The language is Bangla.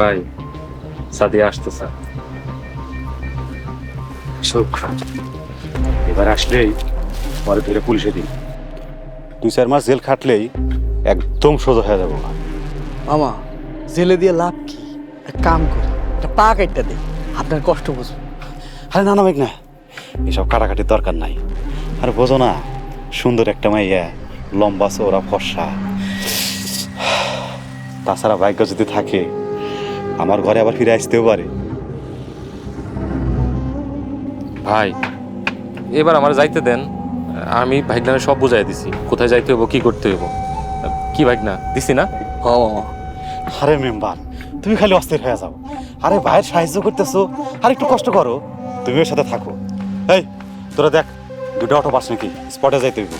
ভাই সাদিয়া আসতেছে। এবার আসলেই পরে ধরে পুলিশে দিন। 2-4 মাস জেল খাটলেই একদম সোজা হয়ে যাবো। মামা জেলে দিয়ে লাভ কি? এক কাম করি, একটা পা কাটটা দেই, আপনার কষ্ট বুঝবো। আরে না না মেঘ না, এসব কাটাকাটির দরকার নাই। আরে বোঝো না, সুন্দর একটা মাইয়া, লম্বা চওড়া ফর্সা। তাছাড়া ভাগ্য যদি থাকে আমার ঘরে আবার ফিরে আসতেও পারে। ভাই এবার আমার যাইতে দেন, আমি ভাইগনারে সব বুঝাই দিছি, কোথায় যাইতে হইব, কি করতে হইব। কি ভাইগনা দিছি না? হ মামা, আরে মেম্বার, তুমি খালি অস্থির হয়ে যাও। আরে ভাইয়ের সাহায্য করতেছো, আর একটু কষ্ট করো, তুমি ওর সাথে থাকো। এই তোরা দেখ, দুটো অটো পাস নাকি, স্পটে যাইতে হইব।